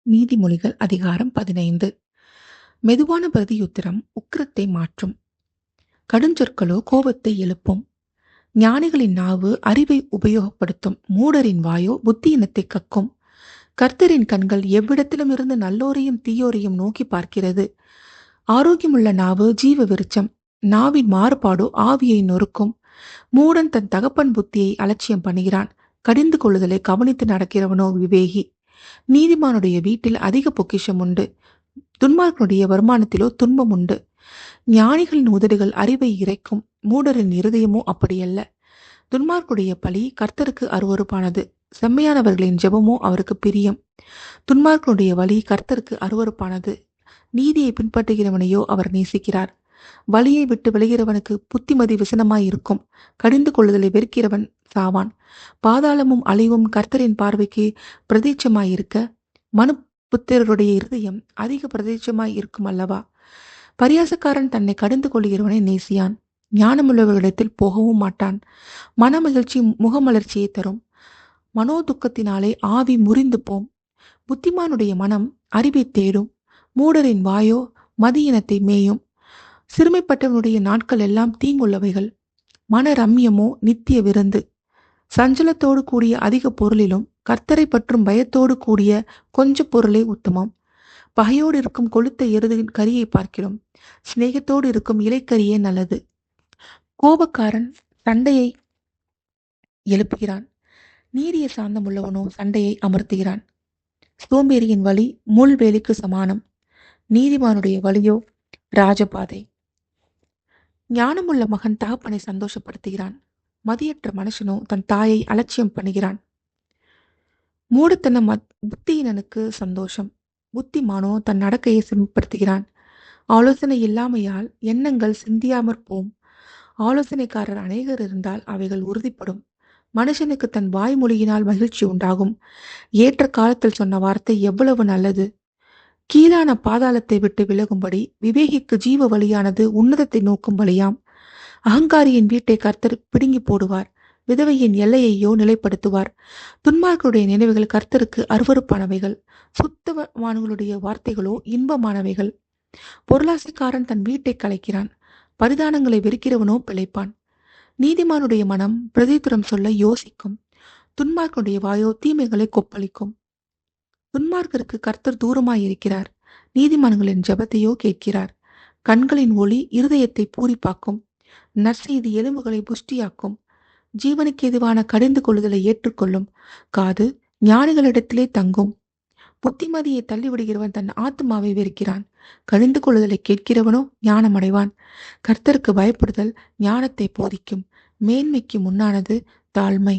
நீதிமொழிகள் அதிகாரம் 15. மெதுவான பிரதியுத்தரம் உக்கிரத்தை மாற்றும். கடுஞ்சொற்களோ கோபத்தை எழுப்பும். ஞானிகளின் நாவு அறிவை உபயோகப்படுத்தும். மூடரின் வாயோ புத்தியினத்தை கக்கும். கர்த்தரின் கண்கள் எவ்விடத்திலுமிருந்து நல்லோரையும் தீயோரையும் நோக்கி பார்க்கிறது. ஆரோக்கியமுள்ள நாவு ஜீவ விருட்சம். நாவின் மாறுபாடோ ஆவியை நொறுக்கும். மூடன் தன் தகப்பன் புத்தியை அலட்சியம் பண்ணுகிறான். கடிந்து கொள்ளுதலை கவனித்து நடக்கிறவனோ விவேகி. நீதிமானுடைய வீட்டில் அதிக பொக்கிஷம் உண்டு. துன்மார்க்கனுடைய வருமானத்திலோ துன்பம் உண்டு. ஞானிகளின் உதடுகள் அறிவை இறைக்கும். மூடரின் இருதயமோ அப்படியல்ல. துன்மார்க்குடைய பழி கர்த்தருக்கு அருவருப்பானது. செம்மையானவர்களின் ஜெபமோ அவருக்கு பிரியம். துன்மார்க்கனுடைய வழி கர்த்தருக்கு அருவருப்பானது. நீதியை பின்பற்றுகிறவனையோ அவர் நேசிக்கிறார். வழியை விட்டு விலகிறவனுக்கு புத்திமதி விசனமாயிருக்கும். கடிந்து கொள்ளுதலை வெறுக்கிறவன் சாவான். பாதாளமும் அழிவும் கர்த்தரின் பார்வைக்கு பிரதீட்சமாயிருக்க மனு புத்திரருடைய இருதயம் அதிக பிரதேசமாய் இருக்கும் அல்லவா. பரியாசக்காரன் தன்னை கடிந்து கொள்கிறவனை நேசியான். ஞானமுள்ளவர்களிடத்தில் போகவும் மாட்டான். மனமகிழ்ச்சி முகமலர்ச்சியை தரும். மனோதுக்கத்தினாலே ஆவி முறிந்து போம். புத்திமானுடைய மனம் அறிவை தேடும். மூடரின் வாயோ மதியினத்தை மேயும். சிறுமைப்பட்டவனுடைய நாட்கள் எல்லாம் தீங்குள்ளவைகள். மன ரம்யமோ நித்திய விருந்து. சஞ்சலத்தோடு கூடிய அதிக பொருளிலும் கர்த்தரை பற்றும் பயத்தோடு கூடிய கொஞ்ச பொருளே உத்தமம். பகையோடு இருக்கும் கொளுத்த எருதின் கரியை பார்க்கிறோம். சிநேகத்தோடு இருக்கும் இலைக்கரியே நல்லது. கோபக்காரன் சண்டையை எழுப்புகிறான். நீடிய சாந்தம் உள்ளவனோ சண்டையை அமர்த்துகிறான். சோம்பேறியின் வழி முள்வேலிக்கு சமானம். நீதிமானுடைய வழியோ ராஜபாதை. ஞானமுள்ள மகன் தகப்பனை சந்தோஷப்படுத்துகிறான். மதியற்ற மனுஷனோ தன் தாயை அலட்சியம் பண்ணுகிறான். மூடத்தன புத்தியினனுக்கு சந்தோஷம். புத்திமானோ தன் நடக்கையை செம்மைப்படுத்துகிறான். ஆலோசனை இல்லாமையால் எண்ணங்கள் சிந்தியாமற் போம். ஆலோசனைக்காரர் அநேகர் இருந்தால் அவைகள் உறுதிப்படும். மனுஷனுக்கு தன் வாய்மொழியினால் மகிழ்ச்சி உண்டாகும். ஏற்ற காலத்தில் சொன்ன வார்த்தை எவ்வளவு நல்லது. கீழான பாதாளத்தை விட்டு விலகும்படி விவேகிக்கு ஜீவ வழியானது உன்னதத்தை நோக்கும் வழியாம். அகங்காரியின் வீட்டை கர்த்தர் பிடுங்கி போடுவார். விதவையின் எல்லையையோ நிலைப்படுத்துவார். துன்மார்க்கருடைய நினைவுகள் கர்த்தருக்கு அருவருப்பானவைகள். சுத்தவான்களுடைய வார்த்தைகளோ இன்பமானவைகள். பொருளாசைக்காரன் தன் வீட்டை கலைக்கிறான். பரிதானங்களை வெறுக்கிறவனோ பிழைப்பான். நீதிமானுடைய மனம் பிரதித்துரம் சொல்ல யோசிக்கும். துன்மார்க்கனுடைய வாயோ தீமைகளை கொப்பளிக்கும். துன்மார்க்கருக்கு கர்த்தர் தூரமாயிருக்கிறார். நீதிமான்களின் ஜெபத்தையோ கேட்கிறார். கண்களின் ஒளி இருதயத்தை பூரிப்பாக்கும். நற்செய்தி எலும்புகளை புஷ்டியாக்கும். ஜீவனுக்கு எதுவான கடிந்து கொள்ளுதலை ஏற்றுக்கொள்ளும். காது ஞானிகளிடத்திலே தங்கும். புத்திமதியை தள்ளிவிடுகிறவன் தன் ஆத்மாவை வெறுக்கிறான். கடிந்து கொள்ளுதலை கேட்கிறவனோ ஞானமடைவான். கர்த்தருக்கு பயப்படுதல் ஞானத்தை போதிக்கும். மேன்மைக்கு முன்னானது தாழ்மை.